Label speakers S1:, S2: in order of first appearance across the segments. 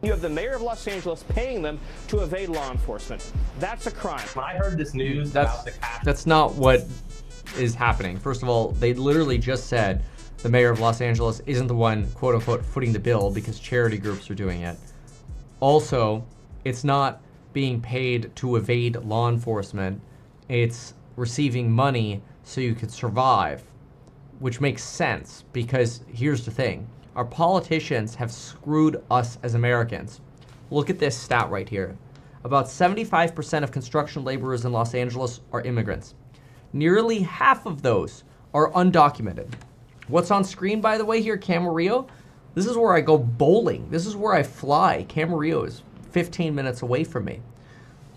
S1: You have the mayor of Los Angeles paying them to evade law enforcement. That's a crime.
S2: When I heard this news about the cash...
S3: That's not what is happening. First of all, they literally just said the mayor of Los Angeles isn't the one, quote unquote, footing the bill because charity groups are doing it. Also, it's not being paid to evade law enforcement. It's receiving money so you could survive, which makes sense because here's the thing. Our politicians have screwed us as Americans. Look at this stat right here. About 75% of construction laborers in Los Angeles are immigrants. Nearly half of those are undocumented. What's on screen, by the way, here, Camarillo? This is where I go bowling. This is where I fly. Camarillo is 15 minutes away from me.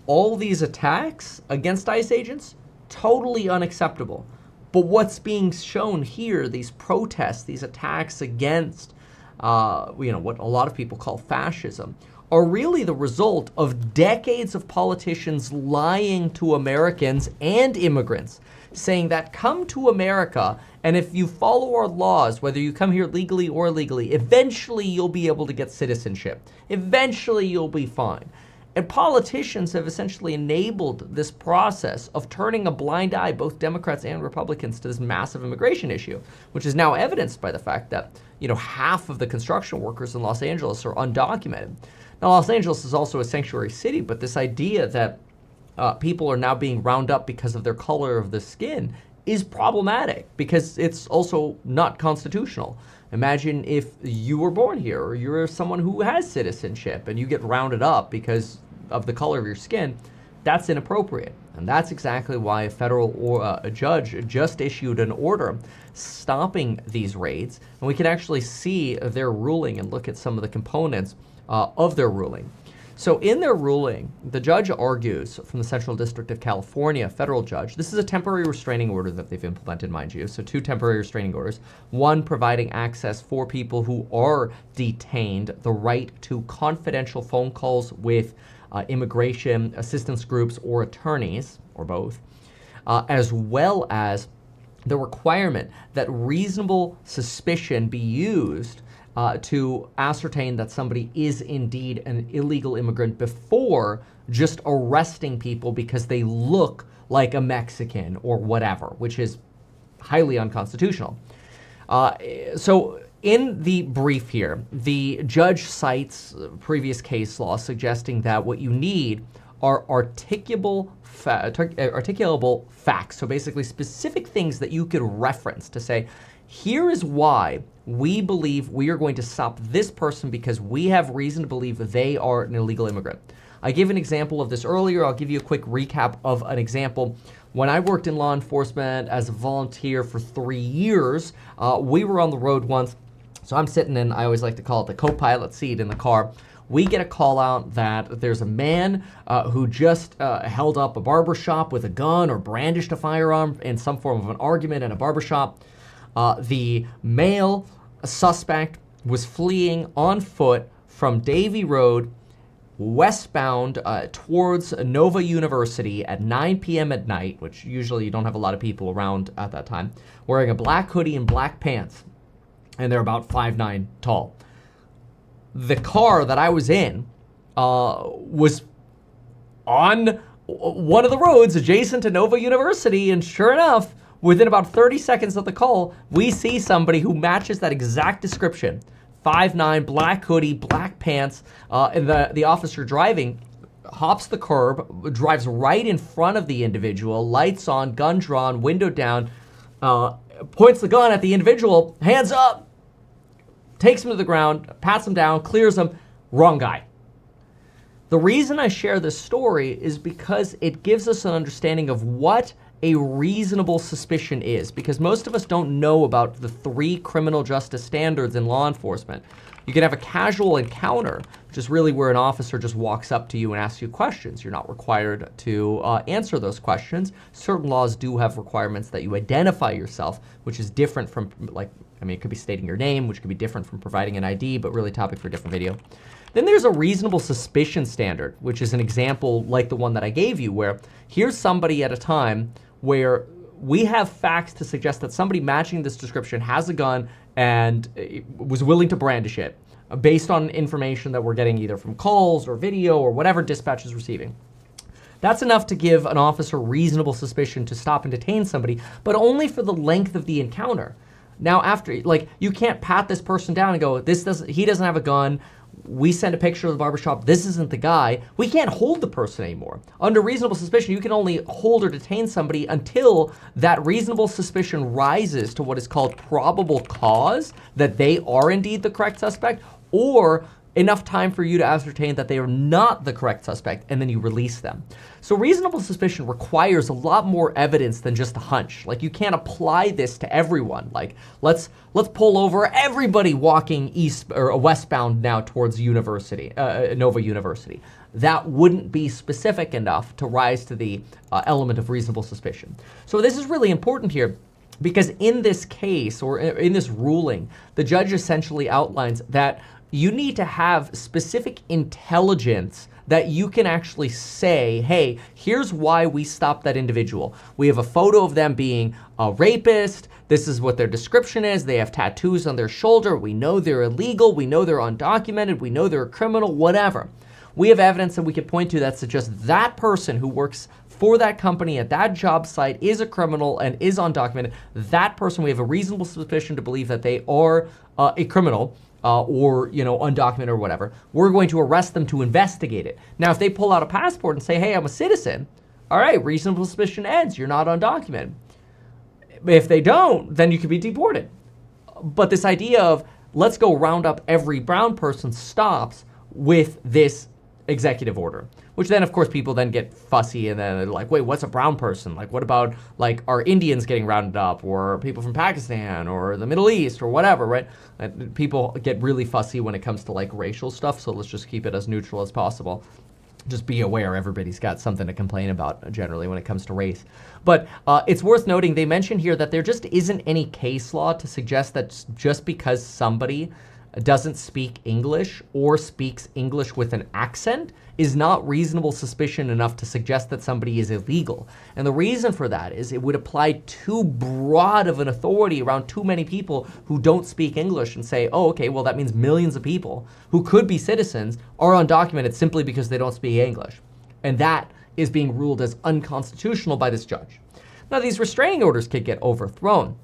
S3: All these attacks against ICE agents, totally unacceptable. But what's being shown here, these protests, these attacks against, what a lot of people call fascism, are really the result of decades of politicians lying to Americans and immigrants, saying that come to America, and if you follow our laws, whether you come here legally or illegally, eventually you'll be able to get citizenship. Eventually you'll be fine. And politicians have essentially enabled this process of turning a blind eye, both Democrats and Republicans, to this massive immigration issue, which is now evidenced by the fact that, half of the construction workers in Los Angeles are undocumented. Now, Los Angeles is also a sanctuary city, but this idea that people are now being rounded up because of their color of the skin is problematic because it's also not constitutional. Imagine if you were born here or you're someone who has citizenship and you get rounded up because of the color of your skin. That's inappropriate. And that's exactly why a federal a judge just issued an order stopping these raids. And we can actually see their ruling and look at some of the components of their ruling. So in their ruling, the judge argues from the Central District of California, federal judge, this is a temporary restraining order that they've implemented, mind you. So 2 temporary restraining orders, one providing access for people who are detained, the right to confidential phone calls with immigration assistance groups or attorneys, or both, as well as the requirement that reasonable suspicion be used to ascertain that somebody is indeed an illegal immigrant before just arresting people because they look like a Mexican or whatever, which is highly unconstitutional. So in the brief here, the judge cites previous case law suggesting that what you need are articulable facts. So basically specific things that you could reference to say, here is why we believe we are going to stop this person because we have reason to believe that they are an illegal immigrant. I gave an example of this earlier. I'll give you a quick recap of an example. When I worked in law enforcement as a volunteer for 3 years, we were on the road once. So I'm sitting in, I always like to call it the co-pilot seat in the car. We get a call out that there's a man who just held up a barber shop with a gun or brandished a firearm in some form of an argument in a barber shop. The male suspect was fleeing on foot from Davie Road westbound towards Nova University at 9 p.m. at night, which usually you don't have a lot of people around at that time, wearing a black hoodie and black pants, and they're about 5'9" tall. The car that I was in was on one of the roads adjacent to Nova University, and sure enough, within about 30 seconds of the call, we see somebody who matches that exact description. 5'9", black hoodie, black pants, and the officer driving hops the curb, drives right in front of the individual, lights on, gun drawn, window down, points the gun at the individual, hands up, takes him to the ground, pats him down, clears him. Wrong guy. The reason I share this story is because it gives us an understanding of what a reasonable suspicion is, because most of us don't know about the 3 criminal justice standards in law enforcement. You can have a casual encounter, which is really where an officer just walks up to you and asks you questions. You're not required to answer those questions. Certain laws do have requirements that you identify yourself, which is different from, it could be stating your name, which could be different from providing an ID, but really topic for a different video. Then there's a reasonable suspicion standard, which is an example like the one that I gave you, where here's somebody at a time where we have facts to suggest that somebody matching this description has a gun and was willing to brandish it. based on information that we're getting either from calls or video or whatever dispatch is receiving. That's enough to give an officer reasonable suspicion to stop and detain somebody, but only for the length of the encounter. Now, after, like, you can't pat this person down and go, he doesn't have a gun. We send a picture of the barbershop. This isn't the guy. We can't hold the person anymore. Under reasonable suspicion, you can only hold or detain somebody until that reasonable suspicion rises to what is called probable cause that they are indeed the correct suspect, or enough time for you to ascertain that they are not the correct suspect, and then you release them. So reasonable suspicion requires a lot more evidence than just a hunch. Like, you can't apply this to everyone. Like, let's pull over everybody walking east or westbound now towards Nova University. That wouldn't be specific enough to rise to the element of reasonable suspicion. So this is really important here, because in this case, or in this ruling, the judge essentially outlines that you need to have specific intelligence that you can actually say, hey, here's why we stopped that individual. We have a photo of them being a rapist. This is what their description is. They have tattoos on their shoulder. We know they're illegal. We know they're undocumented. We know they're a criminal, whatever. We have evidence that we can point to that suggests that person who works for that company at that job site is a criminal and is undocumented. That person, we have a reasonable suspicion to believe that they are a criminal. Or, undocumented or whatever. We're going to arrest them to investigate it. Now, if they pull out a passport and say, hey, I'm a citizen, all right, reasonable suspicion ends. You're not undocumented. If they don't, then you could be deported. But this idea of let's go round up every brown person stops with this executive order, which then, of course, people then get fussy and then they're like, wait, what's a brown person? Like, what about, like, are Indians getting rounded up, or people from Pakistan or the Middle East or whatever, right? And people get really fussy when it comes to, like, racial stuff, so let's just keep it as neutral as possible. Just be aware everybody's got something to complain about generally when it comes to race. But it's worth noting, they mention here that there just isn't any case law to suggest that just because somebody doesn't speak English or speaks English with an accent is not reasonable suspicion enough to suggest that somebody is illegal. And the reason for that is it would apply too broad of an authority around too many people who don't speak English and say, oh, okay, well, that means millions of people who could be citizens are undocumented simply because they don't speak English. And that is being ruled as unconstitutional by this judge. Now, these restraining orders could get overthrown,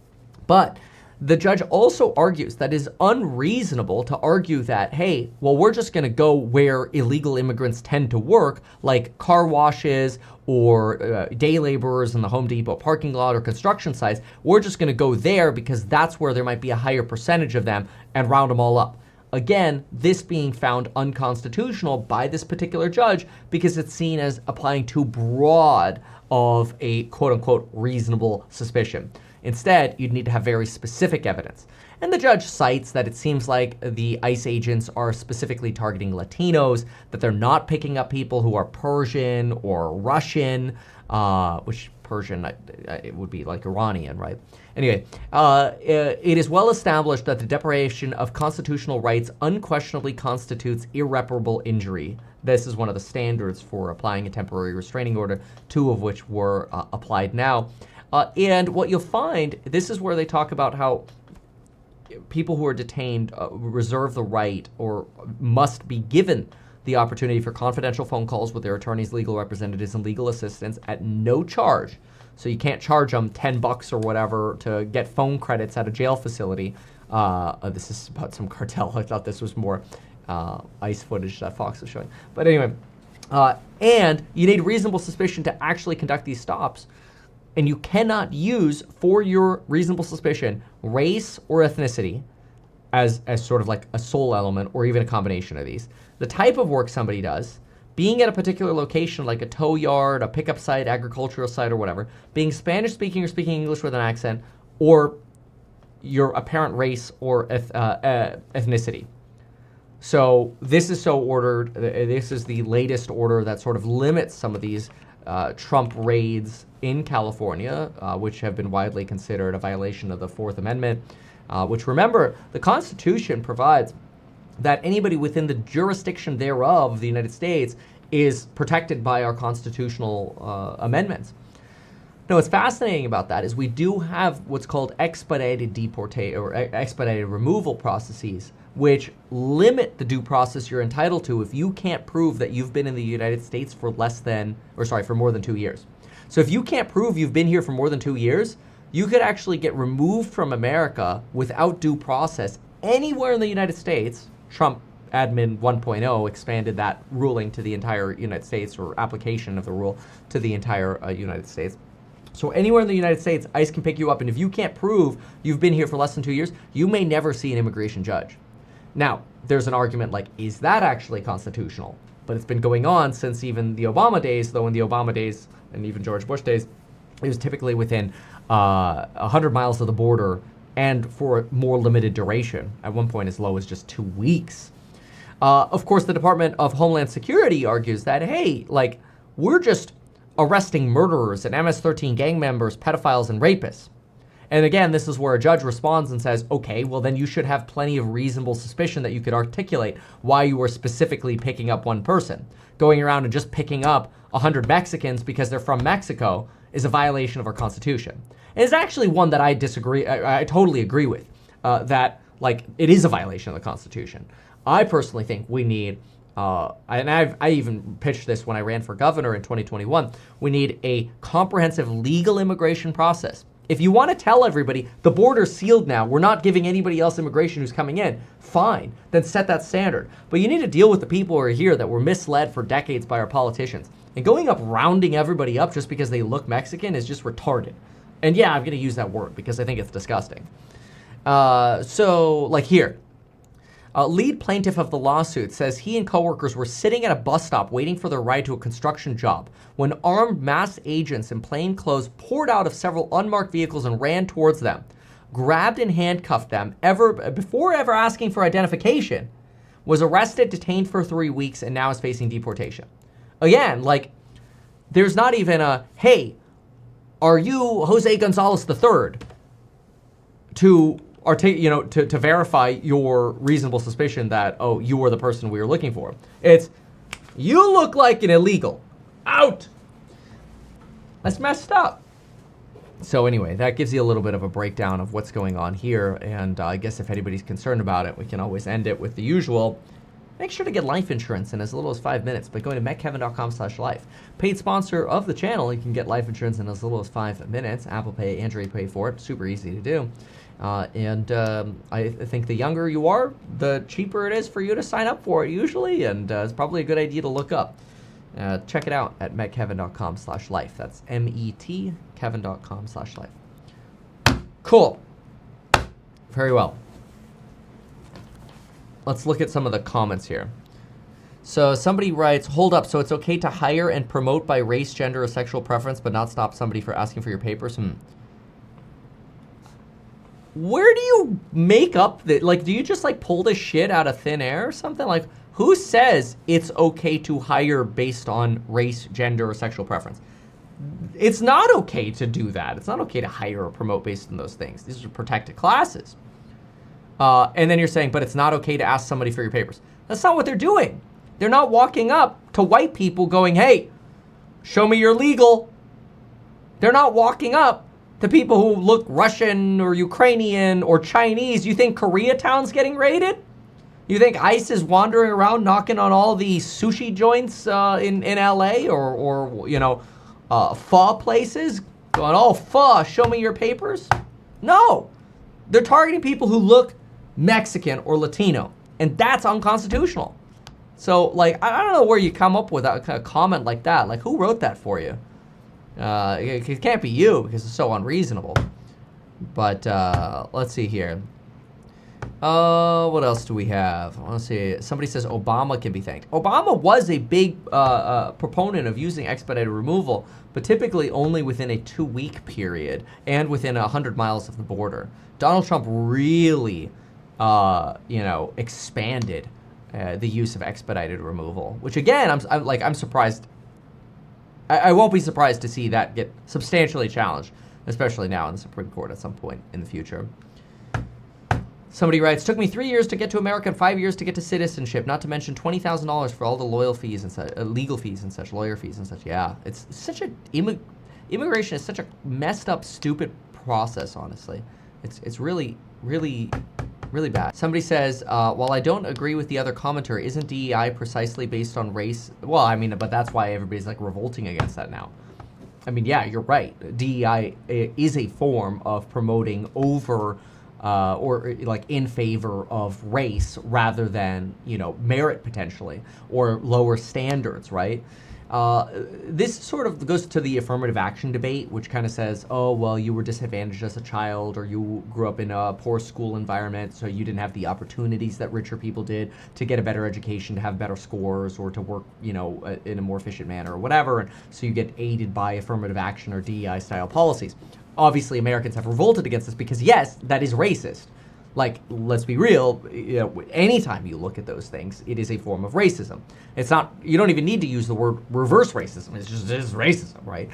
S3: but the judge also argues that it is unreasonable to argue that, hey, well, we're just going to go where illegal immigrants tend to work, like car washes or day laborers in the Home Depot parking lot or construction sites. We're just going to go there because that's where there might be a higher percentage of them and round them all up. Again, this being found unconstitutional by this particular judge because it's seen as applying too broad of a quote-unquote reasonable suspicion. Instead, you'd need to have very specific evidence. And the judge cites that it seems like the ICE agents are specifically targeting Latinos, that they're not picking up people who are Persian or Russian, which Persian, it would be like Iranian, right? Anyway, it is well established that the deprivation of constitutional rights unquestionably constitutes irreparable injury. This is one of the standards for applying a temporary restraining order, two of which were applied now. And what you'll find, this is where they talk about how people who are detained reserve the right or must be given the opportunity for confidential phone calls with their attorneys, legal representatives, and legal assistants at no charge. So you can't charge them $10 or whatever to get phone credits at a jail facility. This is about some cartel. I thought this was more ICE footage that Fox was showing. But anyway, and you need reasonable suspicion to actually conduct these stops. And you cannot use, for your reasonable suspicion, race or ethnicity as sort of like a sole element or even a combination of these. The type of work somebody does, being at a particular location like a tow yard, a pickup site, agricultural site, or whatever, being Spanish speaking or speaking English with an accent, or your apparent race or ethnicity. So this is so ordered. This is the latest order that sort of limits some of these Trump raids in California, which have been widely considered a violation of the Fourth Amendment, which, remember, the Constitution provides that anybody within the jurisdiction thereof of the United States is protected by our constitutional amendments. Now, what's fascinating about that is we do have what's called expedited deportation or expedited removal processes which limit the due process you're entitled to if you can't prove that you've been in the United States for for more than 2 years. So if you can't prove you've been here for more than 2 years, you could actually get removed from America without due process anywhere in the United States. Trump Admin 1.0 expanded that ruling to the entire United States, or application of the rule to the entire United States. So anywhere in the United States, ICE can pick you up, and if you can't prove you've been here for less than 2 years, you may never see an immigration judge. Now, there's an argument like, is that actually constitutional? But it's been going on since even the Obama days, though in the Obama days and even George Bush days, it was typically within 100 miles of the border and for a more limited duration, at one point as low as just 2 weeks. Of course, the Department of Homeland Security argues that, hey, like, we're just arresting murderers and MS-13 gang members, pedophiles, and rapists. And again, this is where a judge responds and says, okay, well then you should have plenty of reasonable suspicion that you could articulate why you were specifically picking up one person. Going around and just picking up 100 Mexicans because they're from Mexico is a violation of our Constitution. And it's actually one that I disagree, I totally agree with, that like it is a violation of the Constitution. I personally think we need, and I even pitched this when I ran for governor in 2021, we need a comprehensive legal immigration process. If you want to tell everybody the border's sealed now, we're not giving anybody else immigration who's coming in, fine, then set that standard. But you need to deal with the people who are here that were misled for decades by our politicians. And going up rounding everybody up just because they look Mexican is just retarded. And yeah, I'm going to use that word because I think it's disgusting. So, like here, lead plaintiff of the lawsuit says he and coworkers were sitting at a bus stop waiting for their ride to a construction job when armed mass agents in plain clothes poured out of several unmarked vehicles and ran towards them, grabbed and handcuffed them before ever asking for identification, was arrested, detained for 3 weeks, and now is facing deportation. Again, like, there's not even a, hey, are you Jose Gonzalez III to verify your reasonable suspicion that, oh, you were the person we were looking for. It's, you look like an illegal. Out! That's messed up. So anyway, that gives you a little bit of a breakdown of what's going on here. And I guess if anybody's concerned about it, we can always end it with the usual. Make sure to get life insurance in as little as 5 minutes by going to metkevin.com/life. Paid sponsor of the channel, you can get life insurance in as little as 5 minutes. Apple Pay, Android Pay for it. Super easy to do. I think the younger you are, the cheaper it is for you to sign up for it usually, and it's probably a good idea to look up. Check it out at metkevin.com/life. That's MET, kevin.com/life. Cool. Very well. Let's look at some of the comments here. So somebody writes, hold up, so it's okay to hire and promote by race, gender, or sexual preference, but not stop somebody for asking for your papers? Where do you make up that? Like, do you just like pull this shit out of thin air or something? Like, who says it's okay to hire based on race, gender, or sexual preference? It's not okay to do that. It's not okay to hire or promote based on those things. These are protected classes. And then you're saying, but it's not okay to ask somebody for your papers. That's not what they're doing. They're not walking up to white people going, hey, show me your legal. They're not walking up to people who look Russian or Ukrainian or Chinese. You think Koreatown's getting raided? You think ICE is wandering around knocking on all the sushi joints in LA or pho places? Going, oh, pho, show me your papers? No. They're targeting people who look Mexican or Latino, and that's unconstitutional. So, like, I don't know where you come up with a comment like that. Like, who wrote that for you? It can't be you because it's so unreasonable. But let's see here. What else do we have? I want to see. Somebody says Obama can be thanked. Obama was a big proponent of using expedited removal, but typically only within a 2-week period and within 100 miles of the border. Donald Trump really, expanded the use of expedited removal, which again, I'm surprised. I won't be surprised to see that get substantially challenged, especially now in the Supreme Court at some point in the future. Somebody writes, took me 3 years to get to America and 5 years to get to citizenship, not to mention $20,000 for all the legal fees and such, lawyer fees and such. Yeah, it's such a, immigration is such a messed up, stupid process, honestly. It's really, really Really bad. Somebody says, while I don't agree with the other commenter, isn't DEI precisely based on race? Well, I mean, but that's why everybody's like revolting against that now. I mean, yeah, you're right. DEI is a form of promoting over or like in favor of race rather than, you know, merit potentially or lower standards, right? This sort of goes to the affirmative action debate, which kind of says, oh, well, you were disadvantaged as a child, or you grew up in a poor school environment, so you didn't have the opportunities that richer people did to get a better education, to have better scores, or to work, you know, in a more efficient manner or whatever. And so you get aided by affirmative action or DEI style policies. Obviously, Americans have revolted against this because, yes, that is racist. Like, let's be real, you know, anytime you look at those things, it is a form of racism. It's not, you don't even need to use the word reverse racism. It's just racism, right?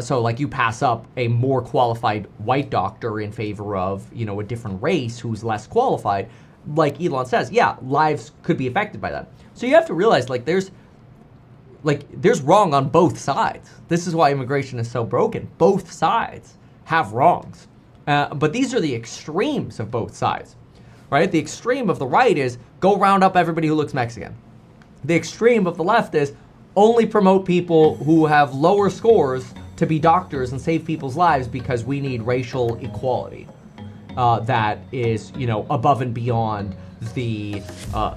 S3: So, like, you pass up a more qualified white doctor in favor of, you know, a different race who's less qualified. Like Elon says, yeah, lives could be affected by that. So you have to realize, like, there's wrong on both sides. This is why immigration is so broken. Both sides have wrongs. But these are the extremes of both sides, right? The extreme of the right is go round up everybody who looks Mexican. The extreme of the left is only promote people who have lower scores to be doctors and save people's lives because we need racial equality. That is, you know, above and beyond the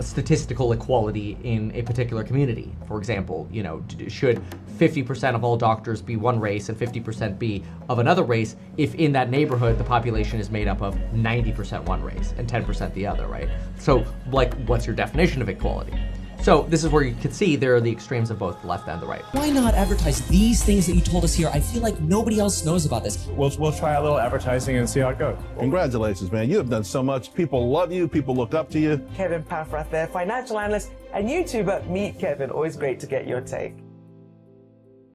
S3: statistical equality in a particular community. For example, you know, should 50% of all doctors be one race and 50% be of another race if in that neighborhood the population is made up of 90% one race and 10% the other, right? So, like, what's your definition of equality? So this is where you can see there are the extremes of both the left and the right.
S4: Why not advertise these things that you told us here? I feel like nobody else knows about this.
S5: We'll try a little advertising and see how it goes.
S6: Congratulations, man. You have done so much. People love you. People look up to you.
S7: Kevin Paffrath there, financial analyst and YouTuber. Meet Kevin. Always great to get your take.